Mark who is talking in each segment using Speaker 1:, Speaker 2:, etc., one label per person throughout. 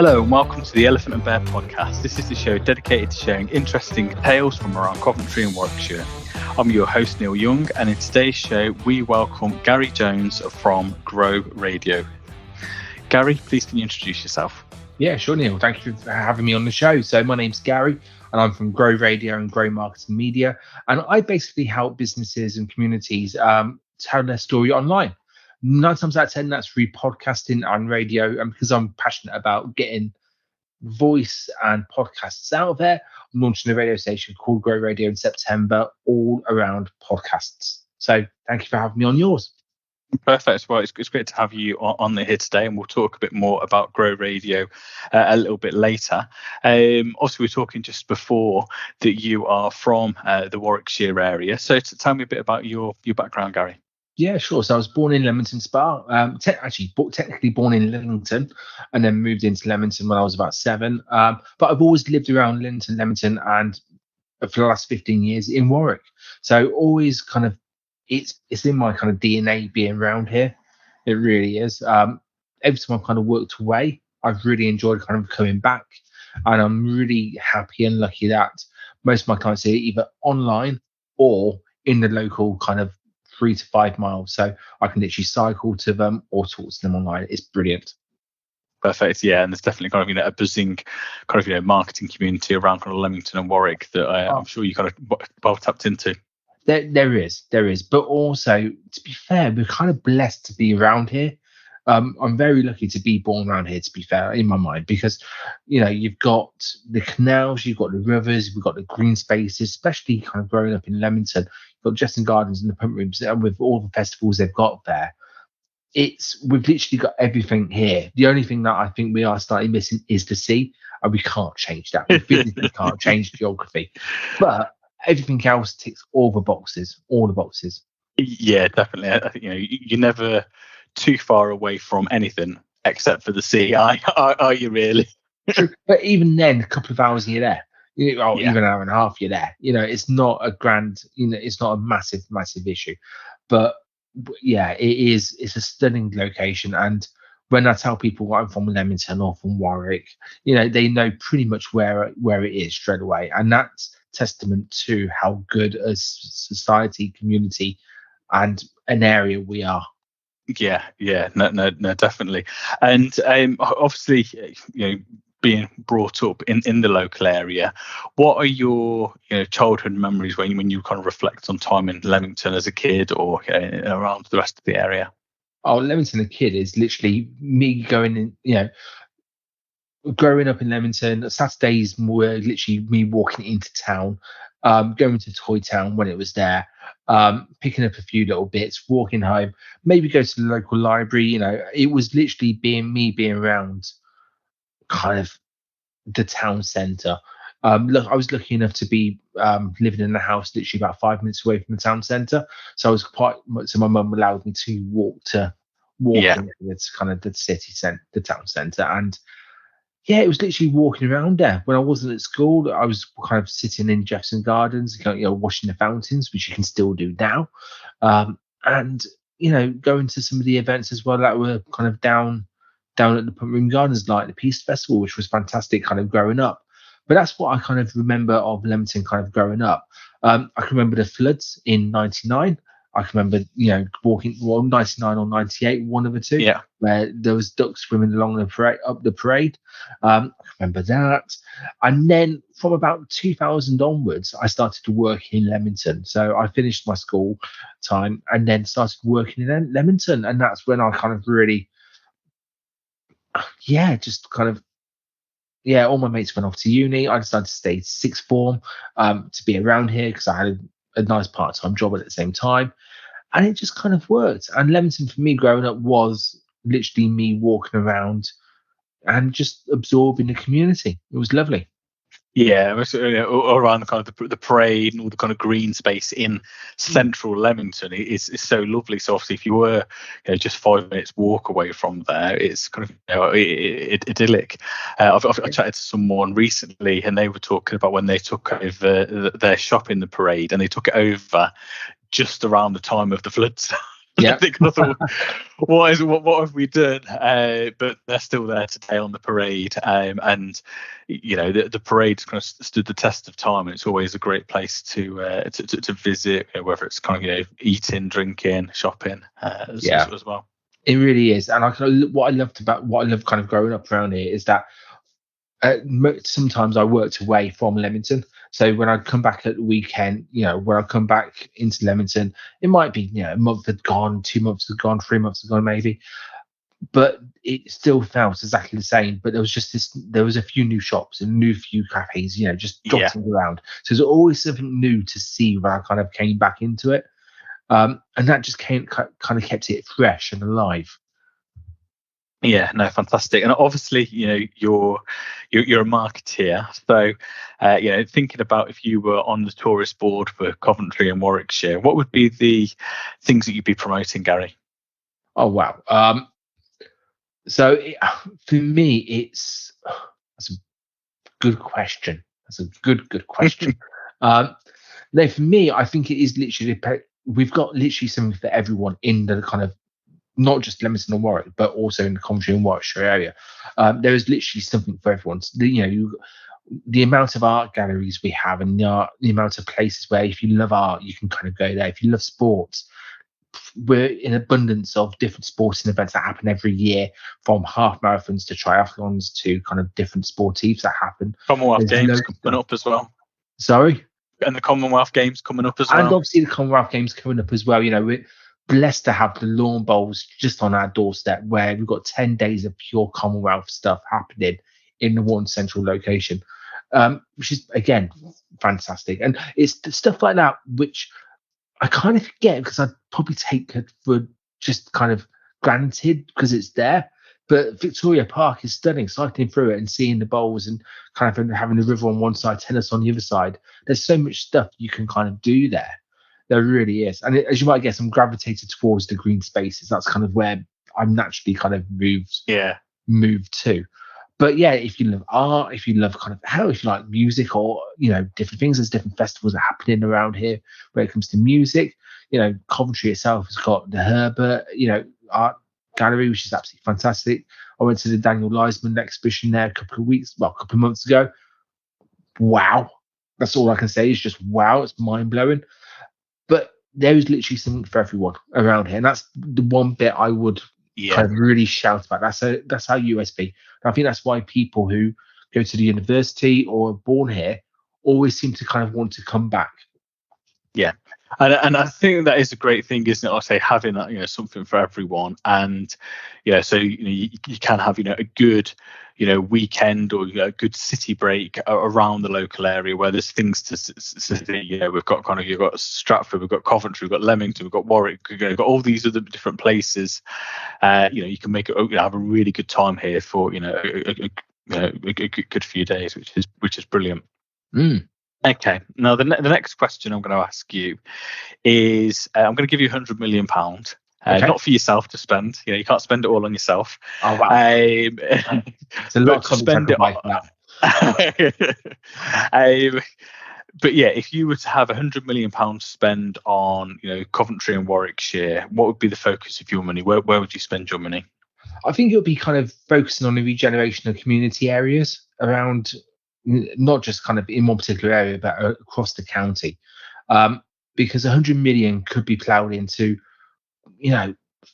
Speaker 1: Hello and welcome to the Elephant and Bear podcast. This is the show dedicated to sharing interesting tales from around Coventry and Warwickshire. I'm your host Neil Young, and in today's show we welcome Gary Jones from Grow Radio. Gary, please can you introduce yourself?
Speaker 2: Yeah, sure, Neil. Thank you for having me on the show. So my name's Gary and I'm from Grow Radio and Grow Marketing Media. And I basically help businesses and communities tell their story online. 9 times out of 10, that's through podcasting and radio. And because I'm passionate about getting voice and podcasts out there, I'm launching a radio station called Grow Radio in September, all around podcasts. So thank you for having me on yours.
Speaker 1: Perfect. Well, it's great to have you on here today, and we'll talk a bit more about Grow Radio a little bit later. Also, we were talking just before that you are from the Warwickshire area. So tell me a bit about your background, Gary.
Speaker 2: Yeah, sure. So I was born in Leamington Spa, technically born in Levington, and then moved into Leamington when I was about 7. But I've always lived around Leamington, and for the last 15 years in Warwick. So always kind of, it's in my kind of DNA being around here. It really is. Every time I've kind of worked away, I've really enjoyed kind of coming back, and I'm really happy and lucky that most of my clients are either online or in the local kind of 3 to 5 miles, so I can literally cycle to them or talk to them online. It's brilliant.
Speaker 1: Perfect. Yeah, and there's definitely kind of a buzzing kind of marketing community around kind of Leamington and Warwick that I'm sure you kind of well tapped into.
Speaker 2: There is, but also to be fair, we're kind of blessed to be around here. I'm very lucky to be born around here, to be fair, in my mind, because you've got the canals, you've got the rivers, we've got the green spaces, especially kind of growing up in Leamington. You've got Jefferson Gardens and the pump rooms, and with all the festivals they've got there, we've literally got everything here. The only thing that I think we are slightly missing is the sea, and we can't change that. We physically can't change geography, but everything else ticks all the boxes.
Speaker 1: Yeah, definitely. I think you're never too far away from anything except for the sea. Are you really?
Speaker 2: True. But even then, a couple of hours you're there. Even an hour and a half you're there. It's not a grand. It's not a massive issue. But yeah, it is. It's a stunning location. And when I tell people I'm from Leamington or from Warwick, they know pretty much where it is straight away. And that's testament to how good a society, community, and an area we are.
Speaker 1: Yeah, no, definitely. And obviously, being brought up in the local area, what are your childhood memories when you kind of reflect on time in Leamington as a kid or around the rest of the area?
Speaker 2: Oh, Leamington as a kid is literally me going in, growing up in Leamington. Saturdays were literally me walking into town, going to Toy Town when it was there, picking up a few little bits, walking home, maybe go to the local library. It was literally being around kind of the town centre. Look, I was lucky enough to be living in a house literally about 5 minutes away from the town centre, so I was so my mum allowed me to walk into kind of the city centre, the town centre, and yeah, it was literally walking around there. When I wasn't at school, I was kind of sitting in Jefferson Gardens, washing the fountains, which you can still do now, and going to some of the events as well that were kind of down at the Pump Room Gardens, like the Peace Festival, which was fantastic, kind of growing up. But that's what I kind of remember of Leamington, kind of growing up. I can remember the floods in '99. I can remember, walking 99 or 98, one of the two, where there was ducks swimming along up the parade. I remember that. And then from about 2000 onwards, I started to work in Leamington. So I finished my school time and then started working in Leamington. And that's when I kind of really, all my mates went off to uni. I decided to stay sixth form to be around here because I had a nice part-time job at the same time, and it just kind of worked. And Leamington for me growing up was literally me walking around and just absorbing the community. It was lovely.
Speaker 1: Yeah, all around the kind of the parade and all the kind of green space in central Leamington is so lovely. So obviously, if you were just 5 minutes walk away from there, it's kind of idyllic. I chatted to someone recently, and they were talking about when they took over their shop in the parade, and they took it over just around the time of the floods.
Speaker 2: Yeah.
Speaker 1: I thought, what have we done? But they're still there today on the parade, and the parade's kind of stood the test of time. And it's always a great place to visit, whether it's kind of eating, drinking, shopping, as well.
Speaker 2: It really is. And what I love kind of growing up around here is that sometimes I worked away from Leamington. So when I come back at the weekend, when I come back into Leamington, it might be, a month had gone, 2 months had gone, 3 months had gone, maybe. But it still felt exactly the same. But there was a few new shops and few cafes, just dotting around. So there's always something new to see when I kind of came back into it. And that just kind of kept it fresh and alive.
Speaker 1: Yeah, no, fantastic. And obviously, you're a marketeer. So, thinking about if you were on the tourist board for Coventry and Warwickshire, what would be the things that you'd be promoting, Gary?
Speaker 2: Oh, wow. So for me, that's a good question. That's a good question. No, for me, I think it is literally, we've got literally something for everyone in the kind of, not just Leamington and Warwick, but also in the Coventry and Warwickshire area. There is literally something for everyone. The amount of art galleries we have, and the amount of places where if you love art, you can kind of go there. If you love sports, we're in abundance of different sporting events that happen every year, from half marathons to triathlons to kind of different sportives that happen.
Speaker 1: Commonwealth Games coming up as well.
Speaker 2: Sorry?
Speaker 1: And the Commonwealth Games coming up as well.
Speaker 2: And obviously the Commonwealth Games coming up as well. We're blessed to have the lawn bowls just on our doorstep, where we've got 10 days of pure Commonwealth stuff happening in the one central location, which is, again, fantastic. And it's stuff like that which I kind of forget, because I probably take it for just kind of granted because it's there. But Victoria Park is stunning. Cycling through it and seeing the bowls and kind of having the river on one side, tennis on the other side. There's so much stuff you can kind of do there. There really is. And as you might guess, I'm gravitated towards the green spaces. That's kind of where I'm naturally kind of moved to. But yeah, if you love art, if you love if you like music or, different things, there's different festivals that are happening around here when it comes to music. Coventry itself has got the Herbert, art gallery, which is absolutely fantastic. I went to the Daniel Leisman exhibition there a couple of months ago. Wow. That's all I can say is just wow. It's mind blowing. But there is literally something for everyone around here. And that's the one bit I would kind of really shout about. That's our USP. And I think that's why people who go to the university or are born here always seem to kind of want to come back.
Speaker 1: Yeah. And I think that is a great thing, isn't it? I say having that, something for everyone. And so you can have a good weekend or a good city break around the local area where there's things to see. We've got you've got Stratford, we've got Coventry, we've got Leamington, we've got Warwick, we've got all these other different places. You can make it have a really good time here for a good few days, which is brilliant. Okay. Now the next question I'm going to ask you is, I'm going to give you £100 million. Not for yourself to spend. You can't spend it all on yourself.
Speaker 2: Oh wow! It's a lot to spend it on.
Speaker 1: But yeah, if you were to have £100 million spend on Coventry and Warwickshire, what would be the focus of your money? Where would you spend your money?
Speaker 2: I think it would be kind of focusing on the regeneration of community areas around, not just kind of in one particular area, but across the county, because 100 million could be ploughed into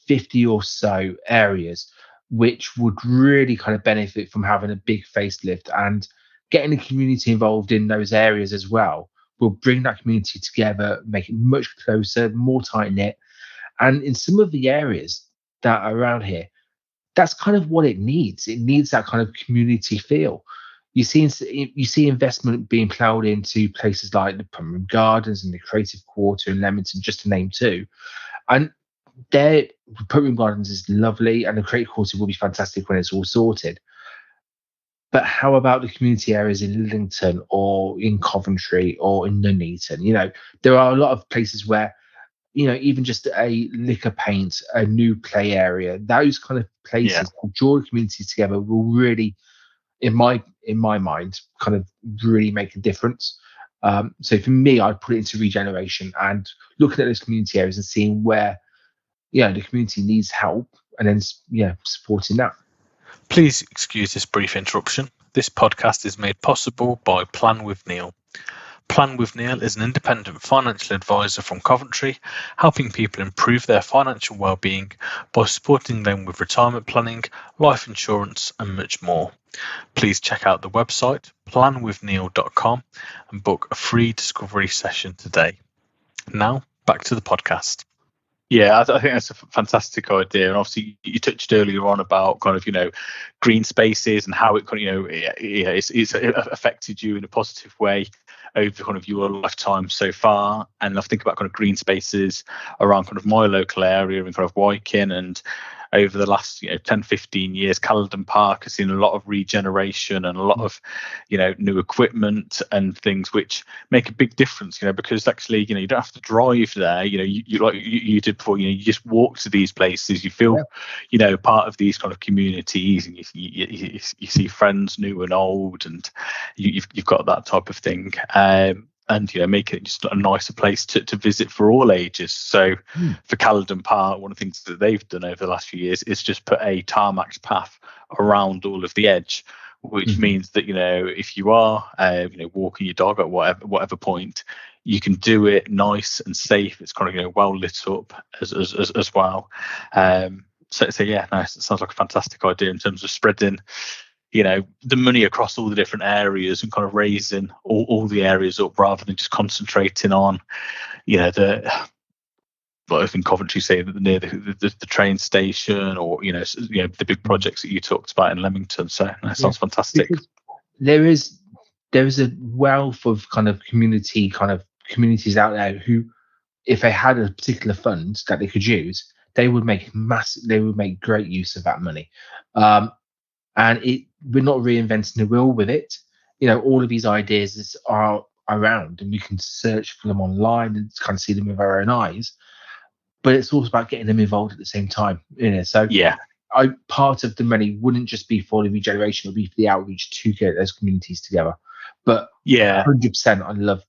Speaker 2: 50 or so areas, which would really kind of benefit from having a big facelift, and getting the community involved in those areas as well will bring that community together, make it much closer, more tight knit. And in some of the areas that are around here, that's kind of what it needs. It needs that kind of community feel. You see investment being ploughed into places like the Jefferson Gardens and the Creative Quarter in Leamington, just to name two. And the Jefferson Gardens is lovely, and the Creative Quarter will be fantastic when it's all sorted. But how about the community areas in Lillington or in Coventry or in Nuneaton? There are a lot of places where, even just a liquor paint, a new play area, those kind of places will draw the communities together, will really, in my mind, kind of really make a difference. So for me, I'd put it into regeneration and looking at those community areas and seeing where the community needs help, and then supporting that.
Speaker 1: Please excuse this brief interruption. This podcast is made possible by Plan with Neil. Plan with Neil is an independent financial advisor from Coventry, helping people improve their financial well-being by supporting them with retirement planning, life insurance, and much more. Please check out the website planwithneil.com and book a free discovery session today. Now, back to the podcast. Yeah, I think that's a fantastic idea. And obviously, you touched earlier on about kind of, green spaces and how it kind of, it's affected you in a positive way over kind of your lifetime so far. And I think about kind of green spaces around kind of my local area and kind of Wykin, and over the last 10, 15 years, Caledon Park has seen a lot of regeneration and a lot of new equipment and things which make a big difference, because actually you don't have to drive there. You like you did before, you just walk to these places, you feel part of these kind of communities, and you see friends new and old, and you've got that type of thing. And make it just a nicer place to visit for all ages. So for Caledon Park, one of the things that they've done over the last few years is just put a tarmac path around all of the edge, which means that if you are walking your dog at whatever point, you can do it nice and safe. It's kind of well lit up as well. So yeah, nice. It sounds like a fantastic idea in terms of spreading the money across all the different areas and kind of raising all the areas up, rather than just concentrating on I think Coventry say that near the train station, or the big projects that you talked about in Leamington. So that sounds fantastic.
Speaker 2: Because there is a wealth of kind of communities out there who, if they had a particular fund that they could use, they would make great use of that money. And we're not reinventing the wheel with it. All of these ideas are around, and we can search for them online and kind of see them with our own eyes. But it's also about getting them involved at the same time. So part of the money wouldn't just be for the regeneration; it would be for the outreach to get those communities together. But 100%, I love.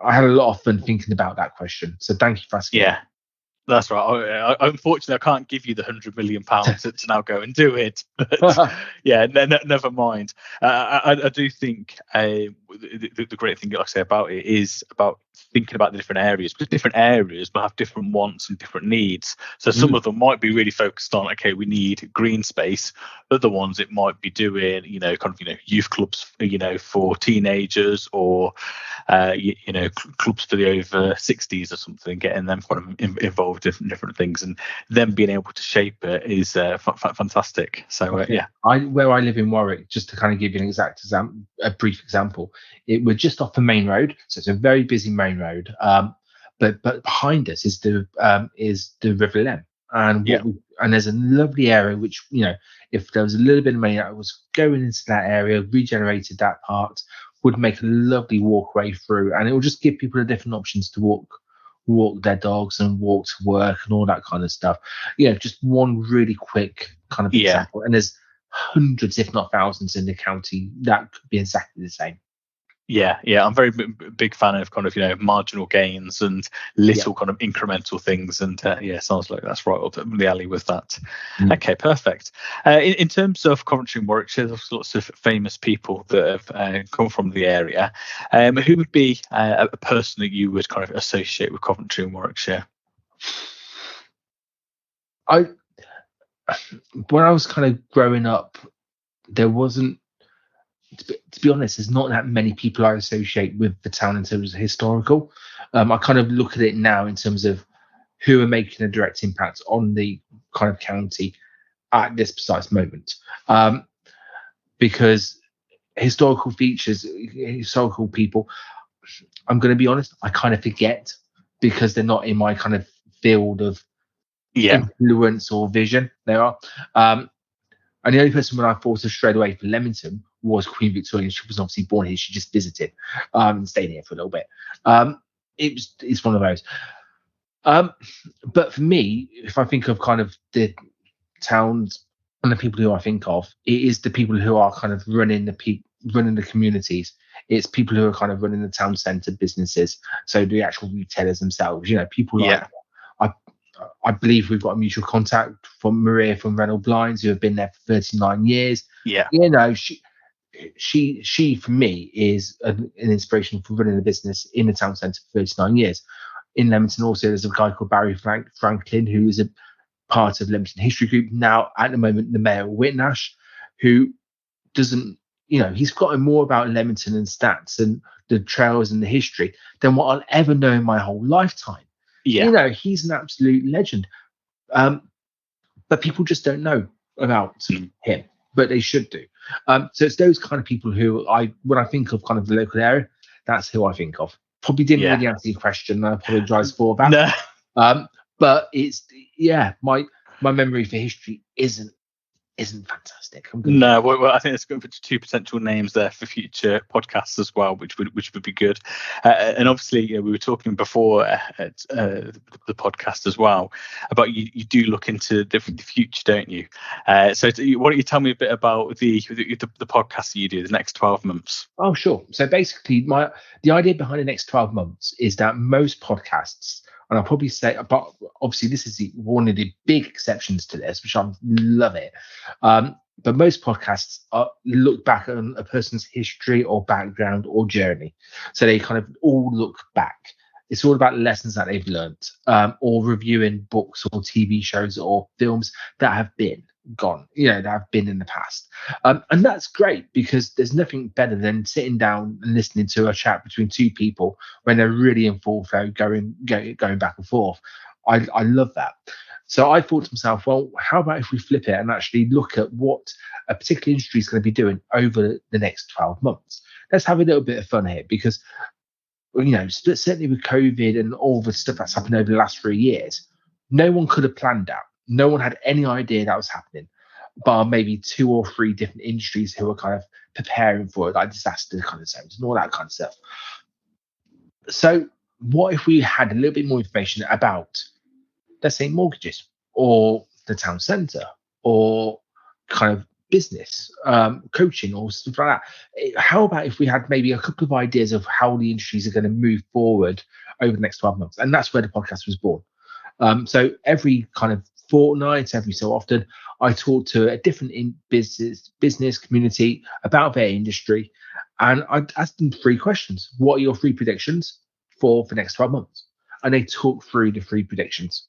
Speaker 2: I had a lot of fun thinking about that question. So thank you for asking.
Speaker 1: Yeah. That's right. Unfortunately, I can't give you the £100 million to now go and do it. But never mind. I do think the great thing, like I say, about it is about thinking about the different areas, because different areas will have different wants and different needs. So some of them might be really focused on, okay, we need green space. Other ones, it might be doing, youth clubs, for teenagers, or clubs for the over 60s or something, getting them kind of involved in different things, and them being able to shape it is fantastic. So
Speaker 2: where I live in Warwick, just to kind of give you a brief example, we're just off the main road, so it's a very busy main road. But behind us is the River Lem, and and there's a lovely area which, if there was a little bit of money that was going into that area, regenerated that part, would make a lovely walkway through, and it will just give people the different options to walk their dogs and walk to work and all that kind of stuff. Just one really quick kind of example, and there's hundreds, if not thousands, in the county that could be exactly the same.
Speaker 1: Yeah, I'm very big fan of kind of marginal gains and little kind of incremental things, and sounds like that's right up the alley with that. Okay, perfect. In terms of Coventry and Warwickshire, there's lots of famous people that have come from the area. Who would be a person that you would kind of associate with Coventry and Warwickshire?
Speaker 2: When I was kind of growing up, there wasn't. To be honest, there's not that many people I associate with the town in terms of historical. I kind of look at it now in terms of who are making a direct impact on the kind of county at this precise moment. Because historical features, historical people, I'm going to be honest, I kind of forget, because they're not in my kind of field of influence or vision. They are. And the only person when I thought of straight away for Leamington was Queen Victoria. She was obviously born here. She just visited and stayed here for a little bit. It's one of those. But for me, if I think of kind of the towns and the people who I think of, it is the people who are kind of running the communities. It's people who are kind of running the town centre businesses. So the actual retailers themselves, people like I believe we've got a mutual contact from Maria from Reynolds Blinds, who have been there for 39 years.
Speaker 1: Yeah.
Speaker 2: You know, she for me is an inspiration for running a business in the town centre for 39 years. In Leamington also, there's a guy called Barry Franklin, who is a part of Leamington History Group, now at the moment the mayor of Whitnash, who doesn't, he's got more about Leamington and stats and the trails and the history than what I'll ever know in my whole lifetime.
Speaker 1: Yeah.
Speaker 2: He's an absolute legend. But people just don't know about him, but they should do. So it's those kind of people who when I think of kind of the local area, that's who I think of. Probably didn't really answer your question. I apologise for that.
Speaker 1: No.
Speaker 2: But it's my memory for history isn't fantastic.
Speaker 1: No, well, I think there's going to be 2 potential names there for future podcasts as well, which would be good. And obviously, we were talking before at the podcast as well about you do look into the future, don't you? So why don't you tell me a bit about the podcast that you do the next 12 months?
Speaker 2: Oh, sure. So basically, the idea behind the next 12 months is that most podcasts, and I'll probably say, but obviously this is one of the big exceptions to this, which I love it. But most podcasts look back on a person's history or background or journey. So they kind of all look back. It's all about lessons that they've learned, or reviewing books or TV shows or films that have been gone, that have been in the past. And that's great because there's nothing better than sitting down and listening to a chat between two people when they're really in full flow, going back and forth. I love that. So I thought to myself, well, how about if we flip it and actually look at what a particular industry is going to be doing over the next 12 months? Let's have a little bit of fun here because, certainly with COVID and all the stuff that's happened over the last 3 years, no one could have planned that. No one had any idea that was happening, bar maybe 2 or 3 different industries who were kind of preparing for it, like disaster kind of zones and all that kind of stuff. So what if we had a little bit more information about, let's say, mortgages or the town centre or kind of business, coaching or stuff like that? How about if we had maybe a couple of ideas of how the industries are going to move forward over the next 12 months? And that's where the podcast was born. So every kind of fortnight, every so often, I talk to a different business community about their industry, and I ask them 3 questions. What are your 3 predictions for the next 12 months? And they talk through the 3 predictions.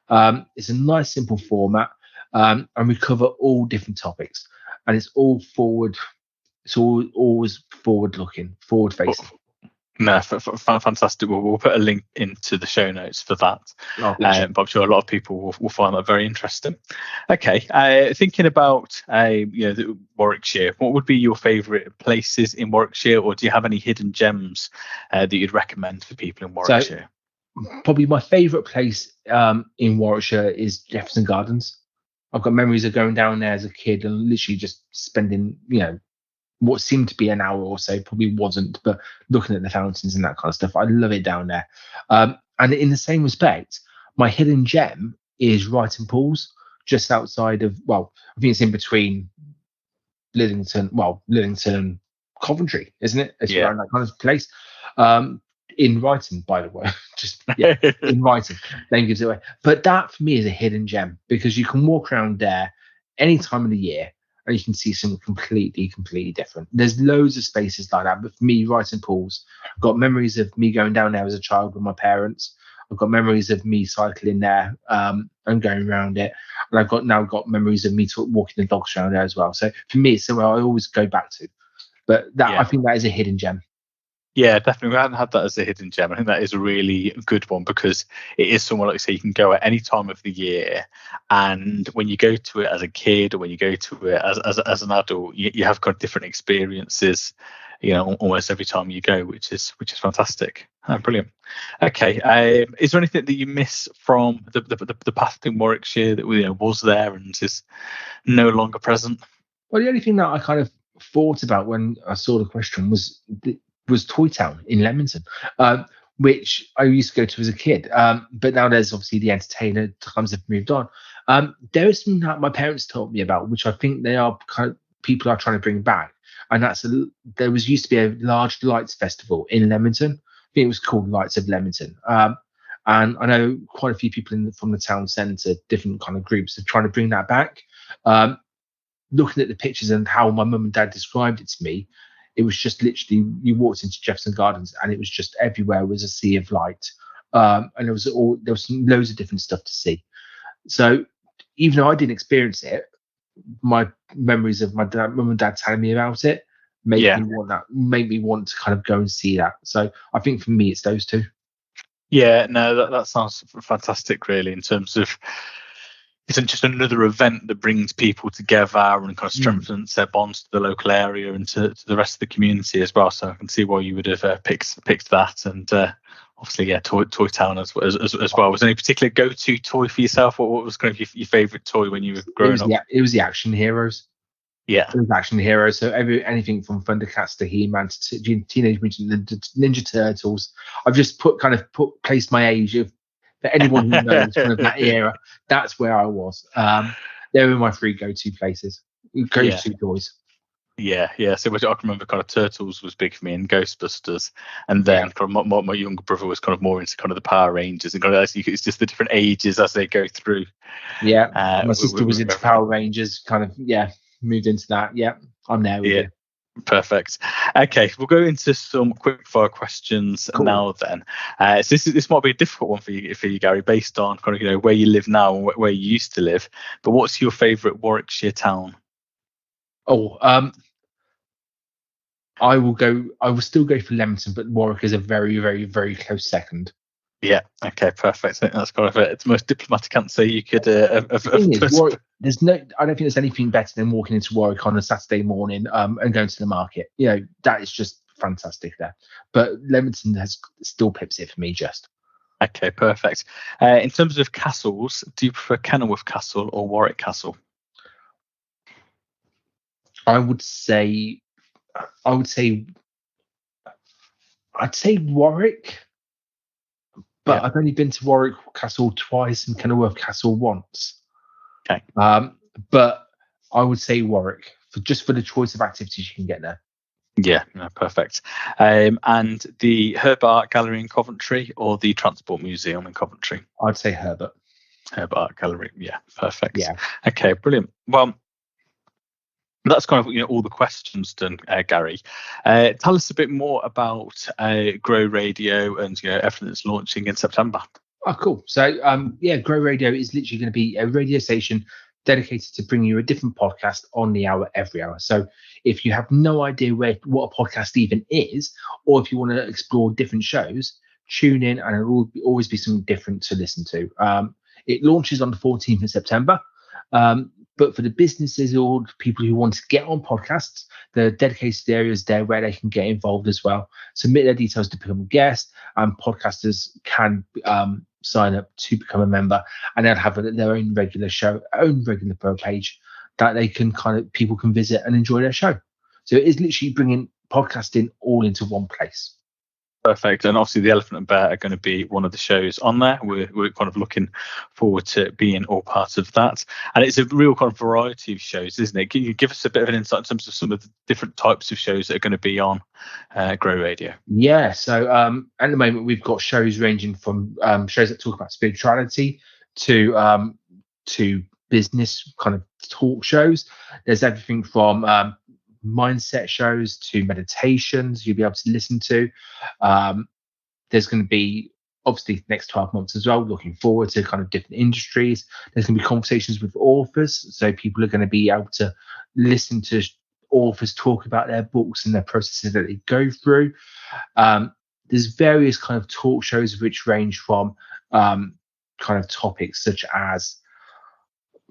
Speaker 2: It's a nice, simple format, and we cover all different topics, and it's all forward. It's always forward-looking, forward-facing.
Speaker 1: No, fantastic. We'll put a link into the show notes for that. But I'm sure a lot of people will find that very interesting. Okay, thinking about the Warwickshire, what would be your favourite places in Warwickshire, or do you have any hidden gems that you'd recommend for people in Warwickshire?
Speaker 2: So, probably my favourite place in Warwickshire is Jefferson Gardens. I've got memories of going down there as a kid and literally just spending, what seemed to be an hour or so, probably wasn't, but looking at the fountains and that kind of stuff. I love it down there. And in the same respect, my hidden gem is Wrighton Pools, just outside of, I think it's in between Lydington and Coventry, isn't it? It's around that kind of place. In Wrighton, by the way, in Wrighton, name gives it away. But that for me is a hidden gem because you can walk around there any time of the year and you can see something completely different. There's loads of spaces like that, but for me, Wrighton Pools, I've got memories of me going down there as a child with my parents. I've got memories of me cycling there and going around it, and I've now got memories of me walking the dogs around there as well. So for me, it's somewhere I always go back to. But I think that is a hidden gem.
Speaker 1: Yeah, definitely. We hadn't had that as a hidden gem. I think that is a really good one because it is somewhere, like you say, you can go at any time of the year. And when you go to it as a kid or when you go to it as an adult, you have got different experiences, almost every time you go, which is fantastic. Brilliant. Okay. Is there anything that you miss from the past in Warwickshire that was there and is no longer present?
Speaker 2: Well, the only thing that I kind of thought about when I saw the question was Toy Town in Leamington, which I used to go to as a kid. But now there's obviously the entertainer times have moved on. There is something that my parents told me about, which I think they are kind of people are trying to bring back. And there used to be a large lights festival in Leamington. I think it was called Lights of Levington. And I know quite a few people from the town centre, different kind of groups, are trying to bring that back. Looking at the pictures and how my mum and dad described it to me, it was just literally, you walked into Jefferson Gardens and it was just everywhere was a sea of light. And there was loads of different stuff to see. So even though I didn't experience it, my memories of my mum and dad telling me about it made me want to kind of go and see that. So I think for me, it's those two.
Speaker 1: Yeah, no, that sounds fantastic, really, in terms of it's just another event that brings people together and kind of strengthens their bonds to the local area and to the rest of the community as well. So I can see why you would have picked that. And obviously, yeah, Toy Town as well. Was there any particular go-to toy for yourself? What was kind of your favourite toy when you were growing up?
Speaker 2: Yeah, it was the Action Heroes.
Speaker 1: Yeah,
Speaker 2: it was Action Heroes. So anything from Thundercats to He-Man to Teenage Mutant Ninja Turtles. I've just placed my age of. For anyone who knows kind of that era, that's where I was. They were my three go-to places, go-to toys.
Speaker 1: Yeah. So I can remember kind of Turtles was big for me and Ghostbusters, and then kind of my younger brother was kind of more into kind of the Power Rangers, and kind of it's just the different ages as they go through.
Speaker 2: Yeah, my sister was into Power Rangers, kind of moved into that. Yeah, I'm there with you.
Speaker 1: Perfect. Okay, we'll go into some quick fire questions now. Then, so this might be a difficult one for you, Gary, based on kind of where you live now and where you used to live. But what's your favourite Warwickshire town?
Speaker 2: I will still go for Leamington, but Warwick is a very, very, very close second.
Speaker 1: Yeah. Okay. Perfect. I think that's kind of it's the most diplomatic answer you could have.
Speaker 2: Warwick, I don't think there's anything better than walking into Warwick on a Saturday morning and going to the market. That is just fantastic there. But Leamington still pips it for me just.
Speaker 1: Okay. Perfect. In terms of castles, do you prefer Kenilworth Castle or Warwick Castle?
Speaker 2: I'd say Warwick. But I've only been to Warwick Castle twice and Kenilworth Castle once.
Speaker 1: Okay.
Speaker 2: But I would say Warwick for the choice of activities you can get there.
Speaker 1: Yeah, no, perfect. And the Herbert Art Gallery in Coventry or the Transport Museum in Coventry?
Speaker 2: I'd say Herbert
Speaker 1: Art Gallery. Yeah, perfect.
Speaker 2: Yeah.
Speaker 1: Okay, brilliant. Well, that's kind of all the questions done, Gary. Tell us a bit more about Grow Radio and everything that's launching in September.
Speaker 2: Oh, cool. So Grow Radio is literally going to be a radio station dedicated to bringing you a different podcast on the hour every hour. So if you have no idea what a podcast even is, or if you want to explore different shows, tune in and it will always be something different to listen to. It launches on the 14th of September. But for the businesses or people who want to get on podcasts, the dedicated areas there where they can get involved as well. Submit their details to become a guest, and podcasters can sign up to become a member, and they'll have their own regular page that they can people can visit and enjoy their show. So it is literally bringing podcasting all into one place.
Speaker 1: Perfect. And obviously the Elephant and Bear are going to be one of the shows on there. We're kind of looking forward to being all part of that. And it's a real kind of variety of shows, isn't it? Can you give us a bit of an insight in terms of some of the different types of shows that are going to be on Grow Radio?
Speaker 2: Yeah. So at the moment we've got shows ranging from shows that talk about spirituality to business kind of talk shows. There's everything from mindset shows to meditations you'll be able to listen to. There's going to be obviously next 12 months as well, looking forward to kind of different industries. There's going to be conversations with authors, so people are going to be able to listen to authors talk about their books and their processes that they go through. There's various kind of talk shows which range from kind of topics such as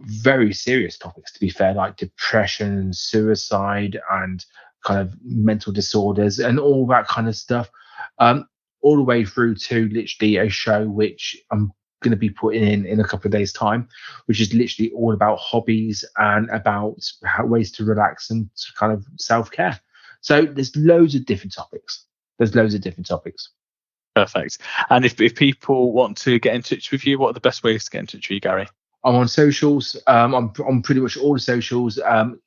Speaker 2: very serious topics, to be fair, like depression, suicide, and kind of mental disorders and all that kind of stuff, all the way through to literally a show which I'm going to be putting in a couple of days' time, which is literally all about hobbies and about ways to relax and to kind of self-care. So there's loads of different topics.
Speaker 1: Perfect. And if people want to get in touch with you, what are the best ways to get in touch with you, Gary?
Speaker 2: I'm on socials. I'm on pretty much all the socials.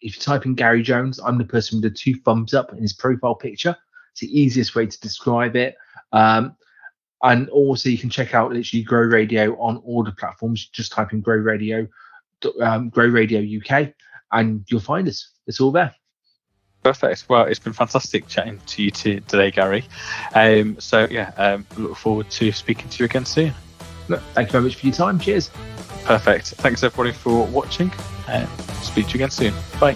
Speaker 2: If you type in Gary Jones, I'm the person with the 2 thumbs up in his profile picture. It's the easiest way to describe it. And also you can check out literally Grow Radio on all the platforms. Just type in Grow Radio, Grow Radio UK, and you'll find us. It's all there.
Speaker 1: Perfect. Well, it's been fantastic chatting to you today, Gary. Look forward to speaking to you again soon.
Speaker 2: Look, thank you very much for your time. Cheers.
Speaker 1: Perfect. Thanks everybody for watching. Speak to you again soon. Bye.